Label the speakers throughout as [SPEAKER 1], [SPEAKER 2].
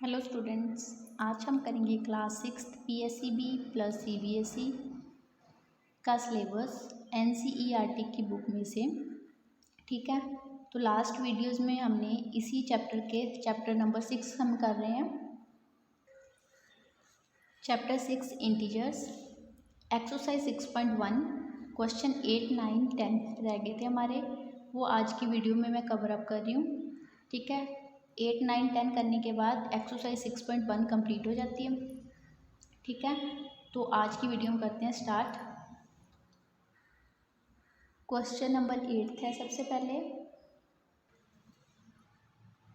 [SPEAKER 1] Hello students, आज हम करेंगे क्लास 6 PSEB प्लस CBSE का सिलेबस NCERT की बुक में से। ठीक है, तो लास्ट वीडियोस में हमने इसी चैप्टर नंबर 6 हम कर रहे हैं। चैप्टर 6 इंटीजर्स, एक्सरसाइज 6.1 क्वेश्चन 8, 9, 10 रह गए थे हमारे, वो आज की वीडियो में मैं कवर अप कर रही हूँ। ठीक है, 8, 9, 10 करने के बाद एक्सरसाइज 6.1 कंप्लीट हो जाती है। ठीक है, तो आज की वीडियो हम करते हैं स्टार्ट। क्वेश्चन नंबर 8 है सबसे पहले,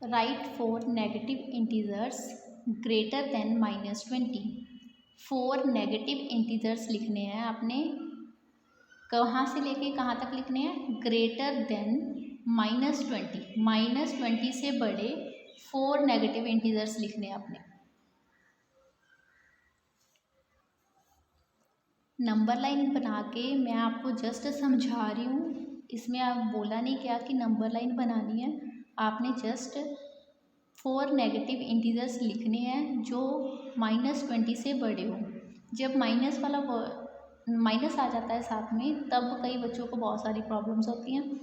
[SPEAKER 1] right 4 negative integers greater than -20। 4 negative integers लिखने हैं आपने, कहाँ से लेके कहाँ तक लिखने हैं? ग्रेटर देन -20, -20 से बड़े 4 नेगेटिव इंटीजर्स लिखने हैं आपने। नंबर लाइन बना के मैं आपको जस्ट समझा रही हूँ, इसमें आप बोला नहीं क्या कि नंबर लाइन बनानी है, आपने जस्ट 4 नेगेटिव इंटीजर्स लिखने हैं जो -20 से बड़े हो। जब माइनस वाला माइनस आ जाता है साथ में, तब कई बच्चों को बहुत सारी प्रॉब्लम्स होती हैं।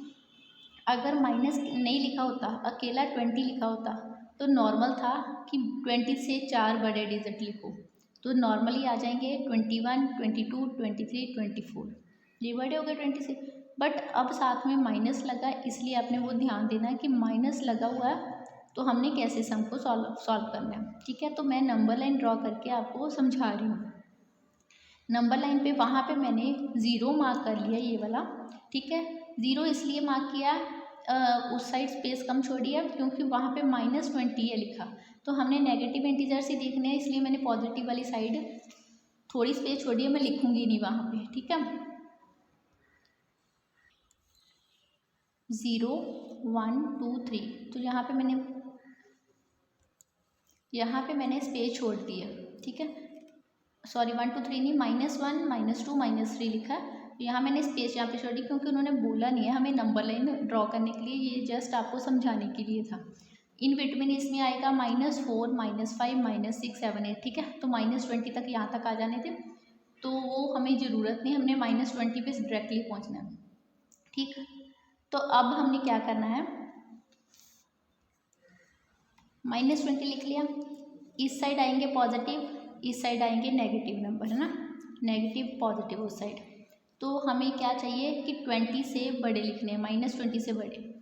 [SPEAKER 1] अगर माइनस नहीं लिखा होता, अकेला 20 लिखा होता, तो नॉर्मल था कि 20 से 4 बड़े डिजिट लिखो, तो नॉर्मली आ जाएंगे 21, 22, 23, 24, ये बड़े हो गए 20 से। बट अब साथ में माइनस लगा, इसलिए आपने वो ध्यान देना कि माइनस लगा हुआ है तो हमने कैसे सम को सॉल्व करना है। ठीक है, तो मैं नंबर लाइन ड्रॉ करके आपको समझा रही हूँ। नंबर लाइन पे वहाँ पे मैंने 0 मार्क कर लिया, ये वाला। ठीक है, 0 इसलिए मार्क किया, उस साइड स्पेस कम छोड़ी है क्योंकि वहाँ पे -20 है लिखा, तो हमने नेगेटिव इंटीजर्स ही देखने हैं, इसलिए मैंने पॉजिटिव वाली साइड थोड़ी स्पेस छोड़ी है, मैं लिखूंगी नहीं वहाँ पे। ठीक है, 0, 1, 2, 3, तो यहाँ पे मैंने स्पेस छोड़ दी है। ठीक है, सॉरी 1, 2, 3 नहीं, -1, -2, -3 लिखा है, तो यहाँ मैंने स्पेस यहाँ पे छोड़ी क्योंकि उन्होंने बोला नहीं है हमें नंबर लाइन ड्रॉ करने के लिए, ये जस्ट आपको समझाने के लिए था। इन बिटवीन इसमें आएगा -4, -5, -6, 7, 8। ठीक है, तो -20 तक यहाँ तक आ जाने थे, तो वो हमें ज़रूरत नहीं, हमने -20 पे डायरेक्टली पहुँचना है। ठीक, तो अब हमने क्या करना है, -20 लिख लिया, इस साइड आएंगे पॉजिटिव, इस साइड आएंगे नेगेटिव नंबर, है ना, नेगेटिव पॉजिटिव उस साइड। तो हमें क्या चाहिए कि 20 से बड़े लिखने हैं, -20 से बड़े।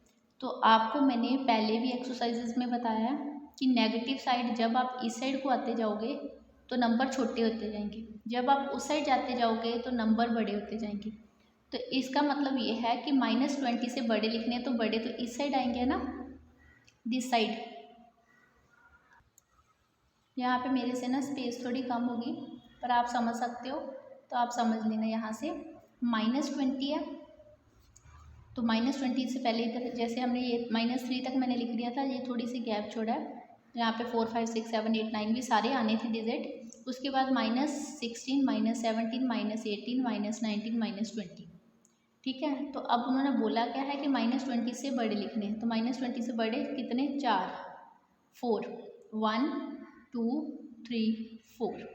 [SPEAKER 1] तो आपको मैंने पहले भी एक्सरसाइजेज में बताया कि नेगेटिव साइड जब आप इस साइड को आते जाओगे तो नंबर छोटे होते जाएंगे, जब आप उस साइड जाते जाओगे तो नंबर बड़े होते जाएंगे। तो इसका मतलब ये है कि -20 से बड़े लिखने हैं, तो बड़े तो इस साइड आएंगे ना, दिस साइड। यहाँ पे मेरे से ना स्पेस थोड़ी कम होगी, पर आप समझ सकते हो, तो आप समझ लेना। यहाँ से -20 है, तो -20 से पहले इधर जैसे हमने ये -3 तक मैंने लिख दिया था, ये थोड़ी सी गैप छोड़ा है, यहाँ पे 4, 5, 6, 7, 8, 9 भी सारे आने थे डिजिट। उसके बाद -16, -17, -18, -19, -20। ठीक है, तो अब उन्होंने बोला क्या है कि -20 से बड़े लिखने हैं, तो -20 से बड़े कितने? 4, 4, 1, 2, 3, 4।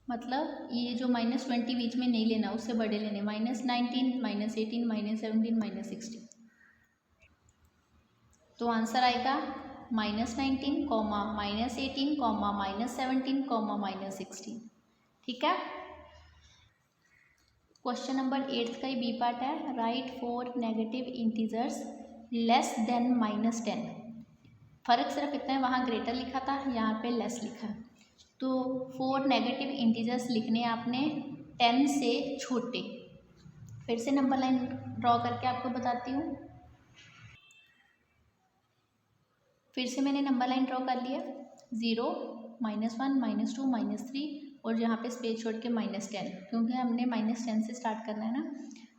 [SPEAKER 1] मतलब ये जो -20 बीच में नहीं लेना, उससे बड़े लेने, -19, -18, -17, -16। तो आंसर आएगा -19, -18, -17, -16। ठीक है, क्वेश्चन नंबर 8 का ही बी पार्ट है, right 4 negative integers less than -10। फ़र्क सिर्फ इतना है, वहाँ ग्रेटर लिखा था, यहाँ पे लेस लिखा है। तो 4 नेगेटिव इंटीजर्स लिखने आपने 10 से छोटे। फिर से नंबर लाइन ड्रॉ करके आपको बताती हूँ। फिर से मैंने नंबर लाइन ड्रॉ कर लिया, 0, -1, -2, -3, और यहाँ पे स्पेस छोड़ के -10, क्योंकि हमने -10 से स्टार्ट करना है ना,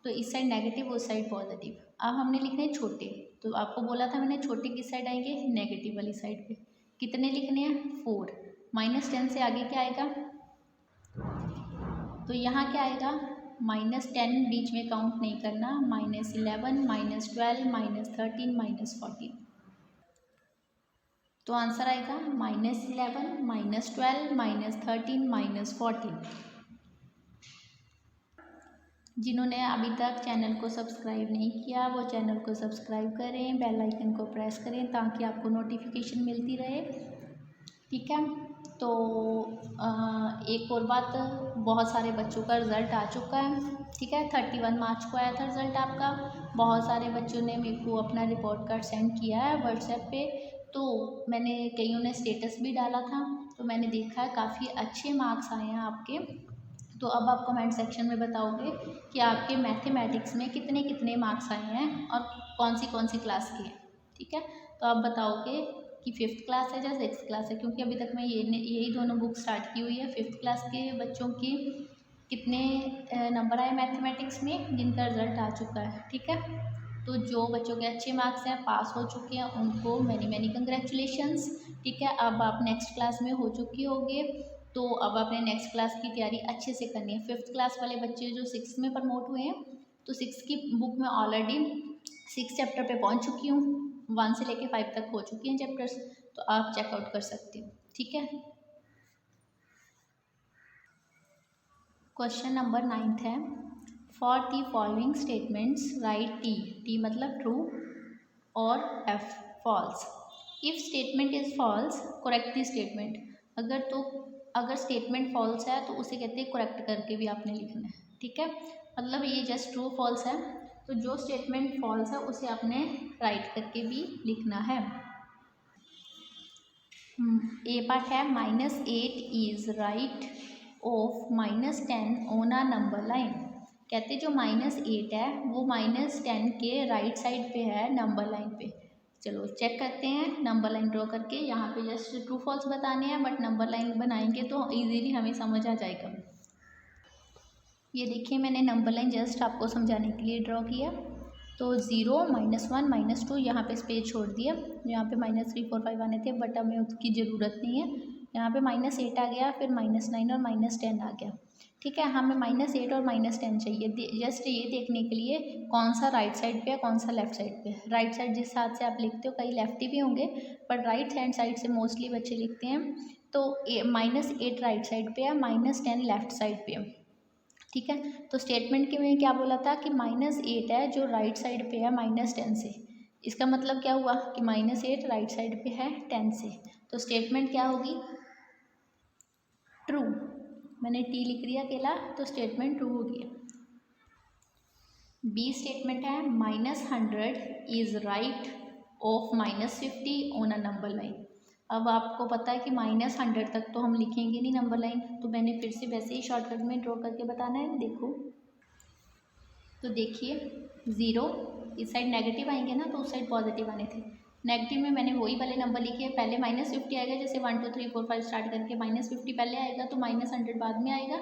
[SPEAKER 1] तो इस साइड नेगेटिव, उस साइड पॉजिटिव। अब हमने लिखने हैं छोटे, तो आपको बोला था मैंने छोटे किस साइड आएंगे? नेगेटिव वाली साइड पे। कितने लिखने हैं? 4। -10 से आगे क्या आएगा? तो यहाँ क्या आएगा? -10 बीच में काउंट नहीं करना, -11, -12, -13, -14। तो आंसर आएगा -11, -12, -13, -14। जिन्होंने अभी तक चैनल को सब्सक्राइब नहीं किया वो चैनल को सब्सक्राइब करें, बेल आइकन को प्रेस करें ताकि आपको नोटिफिकेशन मिलती रहे। ठीक है, तो एक और बात, बहुत सारे बच्चों का रिज़ल्ट आ चुका है। ठीक है, 31 मार्च को आया था रिज़ल्ट आपका। बहुत सारे बच्चों ने मेरे को अपना रिपोर्ट कार्ड सेंड किया है व्हाट्सएप पे। तो मैंने कईयों ने स्टेटस भी डाला था, तो मैंने देखा है काफ़ी अच्छे मार्क्स आए हैं आपके। तो अब आप कमेंट सेक्शन में बताओगे कि आपके मैथमेटिक्स में कितने कितने मार्क्स आए हैं और कौन सी क्लास के हैं। ठीक है, तो आप बताओगे कि 5th क्लास है या 6th क्लास है, क्योंकि अभी तक मैं यही दोनों बुक स्टार्ट की हुई है। 5th क्लास के बच्चों की कितने नंबर आए मैथमेटिक्स में जिनका रिज़ल्ट आ चुका है। ठीक है, तो जो बच्चों के अच्छे मार्क्स हैं, पास हो चुके हैं, उनको मैनी मैनी कंग्रेचुलेशंस। ठीक है, अब आप नेक्स्ट क्लास में हो चुकी होंगे, तो अब आपने नेक्स्ट क्लास की तैयारी अच्छे से करनी है। 5th क्लास वाले बच्चे जो 6th में प्रमोट हुए हैं, तो 6th की बुक में ऑलरेडी 6 चैप्टर पे पहुंच चुकी हूँ, 1 से लेके 5 तक हो चुकी हैं चैप्टर्स, तो आप चेकआउट कर सकते हो। ठीक है, क्वेश्चन नंबर 9 है, for the following statements write T मतलब ट्रू और F false. If statement is false correct the statement. अगर स्टेटमेंट फॉल्स है तो उसे कहते हैं करेक्ट करके भी आपने लिखना है। ठीक है, मतलब ये जस्ट ट्रू फॉल्स है, तो जो स्टेटमेंट फॉल्स है उसे आपने राइट करके भी लिखना है। ए पार्ट है -8 is right of -10 on a number line. कहते जो -8 है वो -10 के राइट साइड पे है नंबर लाइन पे। चलो चेक करते हैं नंबर लाइन ड्रॉ करके। यहाँ पे जस्ट ट्रू फॉल्स बताने हैं, बट नंबर लाइन बनाएंगे तो इजीली हमें समझ आ जाएगा। ये देखिए मैंने नंबर लाइन जस्ट आपको समझाने के लिए ड्रॉ किया। तो 0, -1, -2 यहाँ पे स्पेस छोड़ दिया। यहाँ पे -3, 4, 5 आने थे, बट हमें उसकी ज़रूरत नहीं है। यहाँ पे -8 आ गया, फिर -9 और -10 आ गया। ठीक है, हमें -8 और -10 चाहिए। जस्ट ये देखने के लिए कौन सा राइट साइड पे है, कौन सा लेफ्ट साइड पे है। राइट साइड जिस हाथ से आप लिखते हो, कई लेफ्टी भी होंगे, बट राइट हैंड साइड से मोस्टली बच्चे लिखते हैं। तो -8 राइट साइड पे है, -10 लेफ्ट साइड पे है। ठीक है, तो स्टेटमेंट के में क्या बोला था कि -8 है जो राइट साइड पे है -10 से। इसका मतलब क्या हुआ कि -8 राइट साइड पे है 10 से, तो स्टेटमेंट क्या होगी, ट्रू। मैंने टी लिख दिया अकेला, तो स्टेटमेंट ट्रू होगी। बी स्टेटमेंट है -100 is right of -50 on a number line. अब आपको पता है कि -100 तक तो हम लिखेंगे नहीं नंबर लाइन, तो मैंने फिर से वैसे ही शॉर्टकट में ड्रॉ करके बताना है। देखो, तो देखिए 0 इस साइड नेगेटिव आएंगे ना, तो उस साइड पॉजिटिव आने थे। नेगेटिव में मैंने वही वाले नंबर लिखे, पहले -50 आएगा, जैसे 1 2 3 4 5 स्टार्ट करके -50 पहले आएगा, तो -100 बाद में आएगा।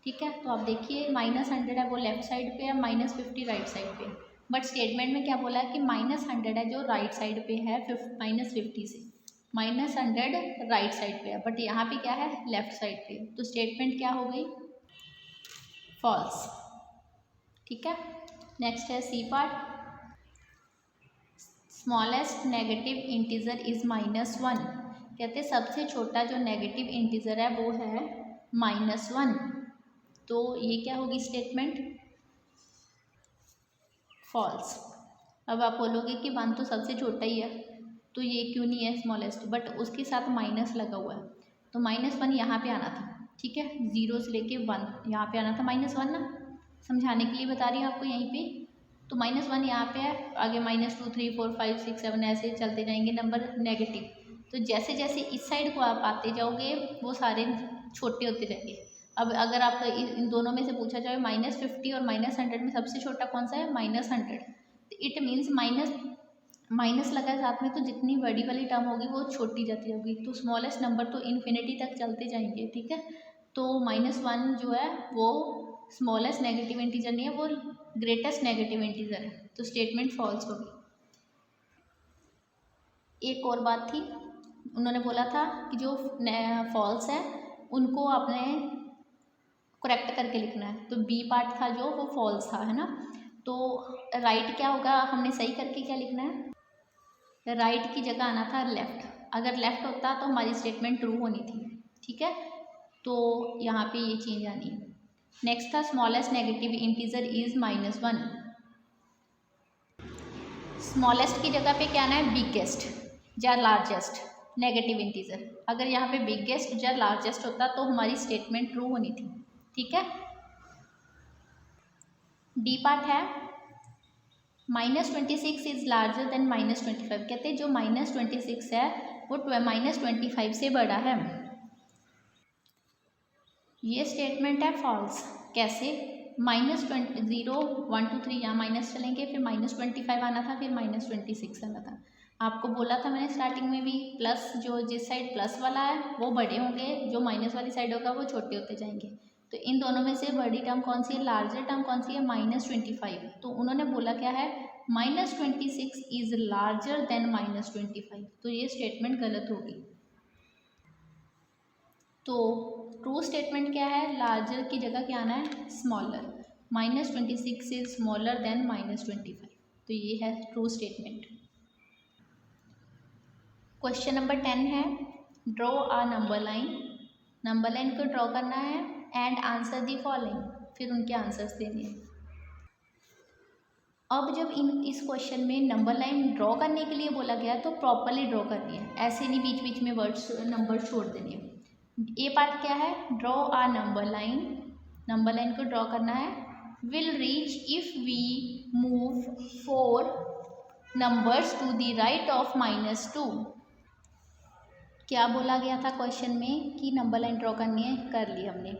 [SPEAKER 1] ठीक है, तो आप देखिए -100 है वो लेफ्ट साइड पे है, -50 राइट साइड पे। बट स्टेटमेंट में क्या बोला है कि -100 है जो राइट साइड पे है -50 से। -100 राइट साइड पे है, बट यहाँ पे क्या है, लेफ्ट साइड पे, तो स्टेटमेंट क्या हो गई, फॉल्स। ठीक है, नेक्स्ट है C part, smallest negative integer is -1। कहते सबसे छोटा जो नेगेटिव इंटीजर है वो है -1। तो ये क्या होगी स्टेटमेंट, फॉल्स। अब आप बोलोगे कि 1 तो सबसे छोटा ही है, तो ये क्यों नहीं है स्मॉलेस्ट, बट उसके साथ माइनस लगा हुआ है, तो -1 यहाँ पे आना था। ठीक है, 0 से लेके 1 यहाँ पे आना था -1 ना, समझाने के लिए बता रही हूँ आपको यहीं पे। तो -1 यहाँ पे है, आगे -2 3 4 5 6 7 ऐसे चलते जाएंगे नंबर नेगेटिव। तो जैसे जैसे इस साइड को आप आते जाओगे वो सारे छोटे होते जाएंगे। अब अगर आप इन दोनों में से पूछा जाए -50 और -100 में सबसे छोटा कौन सा है, -100। तो इट मीन्स माइनस लगा है साथ में, तो जितनी बड़ी वाली टर्म होगी वो छोटी जाती होगी, तो स्मॉलेस्ट नंबर तो इन्फिनिटी तक चलते जाएंगे। ठीक है, तो -1 जो है वो स्मॉलेस्ट नेगेटिव इंटीजर नहीं है, वो ग्रेटेस्ट नेगेटिव इंटीजर है, तो स्टेटमेंट फॉल्स होगी। एक और बात थी, उन्होंने बोला था कि जो फॉल्स है उनको आपने करेक्ट करके लिखना है, तो बी पार्ट था जो वो फॉल्स था, है ना। तो राइट क्या होगा, हमने सही करके क्या लिखना है, राइट की जगह आना था लेफ्ट। अगर लेफ्ट होता तो हमारी स्टेटमेंट ट्रू होनी थी, ठीक है। तो यहाँ पे ये चेंज आनी है। नेक्स्ट था smallest negative integer is -1। Smallest की जगह पे क्या आना है, बिगेस्ट या लार्जेस्ट नेगेटिव इंटीजर। अगर यहाँ पे बिगेस्ट या लार्जेस्ट होता तो हमारी स्टेटमेंट ट्रू होनी थी, ठीक है। डी पार्ट है -26 इज लार्जर देन -25। कहते हैं जो -26 है वो -25 से बड़ा है। ये स्टेटमेंट है फॉल्स। कैसे, -20 0 1 2 3 यहाँ माइनस चलेंगे, फिर -25 आना था, फिर -26 आना था। आपको बोला था मैंने स्टार्टिंग में भी, प्लस जो जिस साइड प्लस वाला है वो बड़े होंगे, जो माइनस वाली साइड होगा वो छोटे होते जाएंगे। तो इन दोनों में से बड़ी टर्म कौन सी है, लार्जर टर्म कौन सी है, -25। तो उन्होंने बोला क्या है, -26 इज लार्जर देन -25। तो ये स्टेटमेंट गलत होगी। तो ट्रू स्टेटमेंट क्या है, लार्जर की जगह क्या आना है, स्मॉलर। -26 is smaller than -25। तो ये है ट्रू स्टेटमेंट। क्वेश्चन नंबर 10 है, draw a number line. Number line को ड्रॉ करना है एंड आंसर दी फॉलोइंग, फिर उनके आंसर्स देने हैं। अब जब इस क्वेश्चन में नंबर लाइन ड्रॉ करने के लिए बोला गया तो प्रॉपरली ड्रॉ करनी है, ऐसे नहीं बीच बीच में वर्ड्स नंबर छोड़ देने हैं। ए पार्ट क्या है, draw a number line. Number line को ड्रॉ करना है। Will reach if we move 4 numbers to the right of -2। क्या बोला गया था क्वेश्चन में कि नंबर लाइन ड्रॉ करनी है, कर ली हमने।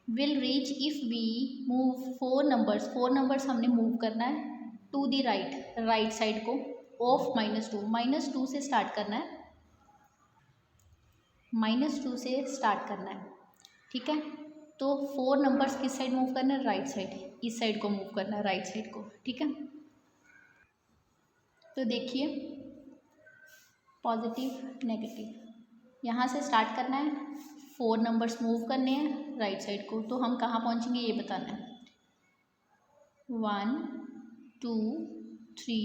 [SPEAKER 1] Will reach if we move 4 numbers, 4 numbers हमने मूव करना है to the right, right side को, ऑफ -2। -2 से स्टार्ट करना है, -2 से स्टार्ट करना है, ठीक है। तो 4 नंबर्स किस साइड मूव करना है, राइट साइड, इस साइड को मूव करना है, राइट साइड को, ठीक है। तो देखिए पॉजिटिव नेगेटिव, यहाँ से स्टार्ट करना है, 4 नंबर्स मूव करने हैं राइट साइड को। तो हम कहाँ पहुँचेंगे ये बताना है, 1 2 3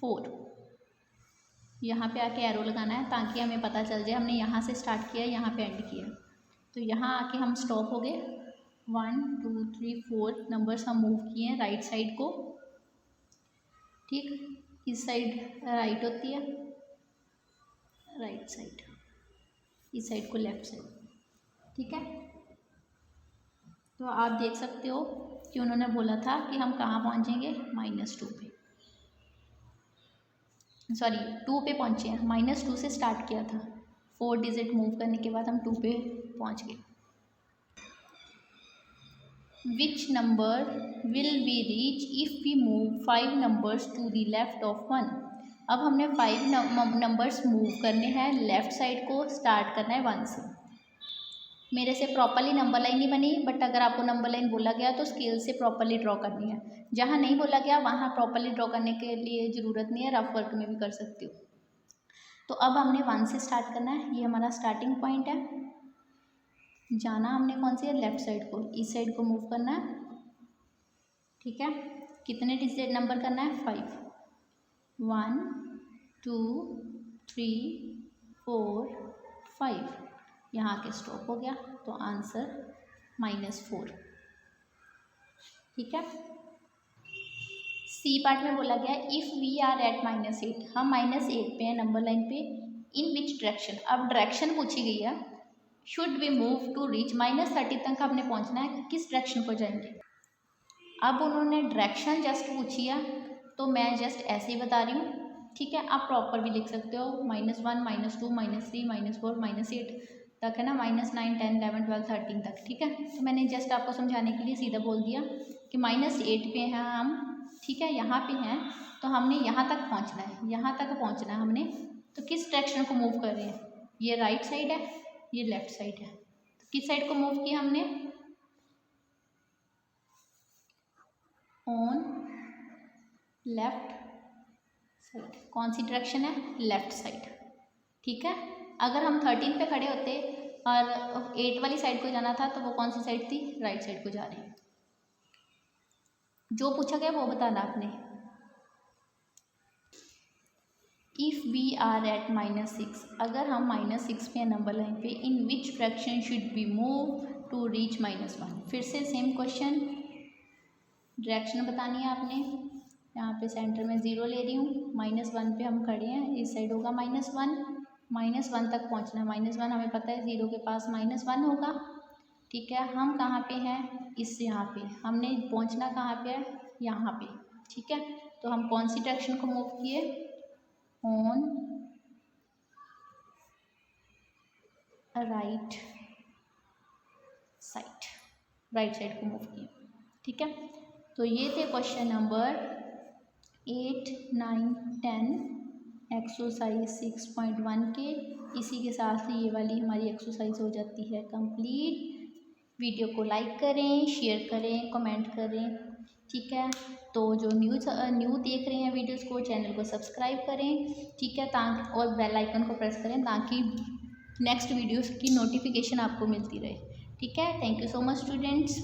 [SPEAKER 1] 4। यहाँ पे आके एरो लगाना है ताकि हमें पता चल जाए हमने यहाँ से स्टार्ट किया, यहाँ पे एंड किया। तो यहाँ आके हम स्टॉप हो गए, 1 2 3 4 नंबर्स हम मूव किए हैं राइट साइड को, ठीक। इस साइड राइट होती है, राइट साइड, इस साइड को लेफ्ट साइड, ठीक है। तो आप देख सकते हो कि उन्होंने बोला था कि हम कहाँ पहुँचेंगे, -2 पे, सॉरी 2 पे पहुँचे हैं। -2 से स्टार्ट किया था, 4 डिजिट मूव करने के बाद हम 2 पे पहुँच गए। Which number will we reach if we move 5 numbers to the left of 1। अब हमने 5 नंबर्स मूव करने हैं, लेफ़्ट साइड को स्टार्ट करना है 1 से। मेरे से प्रॉपरली नंबर लाइन नहीं बनी, बट अगर आपको नंबर लाइन बोला गया तो स्केल से प्रॉपरली ड्रॉ करनी है। जहाँ नहीं बोला गया वहाँ प्रॉपरली ड्रॉ करने के लिए ज़रूरत नहीं है, रफ वर्क में भी कर सकती हो। तो अब हमने 1 से स्टार्ट करना है, ये हमारा स्टार्टिंग पॉइंट है। जाना हमने कौन सी है, लेफ्ट साइड को, इस साइड को मूव करना है, ठीक है। कितने डिजिट नंबर करना है, 5, 1 2 3 4 5। यहाँ के स्टॉप हो गया, तो आंसर -4, ठीक है। सी पार्ट में बोला गया इफ़ वी आर एट -8, हम -8 पे हैं नंबर लाइन पे, इन विच डायरेक्शन। अब डायरेक्शन पूछी गई है, should we move to reach -30 तक हमने पहुँचना है, किस डायरेक्शन को जाएंगे। अब उन्होंने डायरेक्शन जस्ट पूछी है तो मैं जस्ट ऐसे ही बता रही हूँ, ठीक है। आप प्रॉपर भी लिख सकते हो, -1 -2 -3 -4 -8 तक है ना, -9 10 11 12 13 तक, ठीक है। तो मैंने जस्ट आपको समझाने के लिए सीधा बोल दिया कि -8 पे हैं हम, ठीक है, यहाँ पे हैं। तो हमने यहाँ तक पहुँचना है, यहाँ तक पहुँचना है हमने। तो किस डायरेक्शन को मूव कर रहे हैं, ये राइट साइड है, ये लेफ्ट साइड है। तो किस साइड को मूव किया हमने, ऑन लेफ्ट साइड। कौन सी डायरेक्शन है, लेफ्ट साइड, ठीक है। अगर हम 13 पे खड़े होते और 8 वाली साइड को जाना था तो वो कौन सी साइड थी, राइट साइड को जा रहे हैं। जो पूछा गया वो बताना आपने। इफ़ वी आर एट -6, अगर हम -6 पे नंबर लाइन पे, in which fraction should be move to reach -1। फिर से सेम क्वेश्चन, डायरेक्शन बतानी है आपने। यहाँ पे सेंटर में 0 ले रही हूँ, -1 पे हम खड़े हैं, इस साइड होगा -1 तक पहुँचना। -1 हमें पता है 0 के पास -1 होगा, ठीक है। हम कहाँ पे हैं, इस यहाँ पे हमने पहुँचना कहाँ पे है, यहाँ पे, ठीक है। तो हम कौन सी डायरेक्शन को मूव किए, ऑन राइट साइड को मूव किए, ठीक है। तो ये थे क्वेश्चन नंबर 8, 9, 10 एक्सरसाइज 6.1 के। इसी के साथ ही ये वाली हमारी एक्सरसाइज हो जाती है कंप्लीट। वीडियो को लाइक करें, शेयर करें, कमेंट करें, ठीक है। तो जो न्यू देख रहे हैं वीडियोस को, चैनल को सब्सक्राइब करें, ठीक है, ताकि और बेल आइकन को प्रेस करें ताकि नेक्स्ट वीडियोस की नोटिफिकेशन आपको मिलती रहे, ठीक है। Thank you so much students.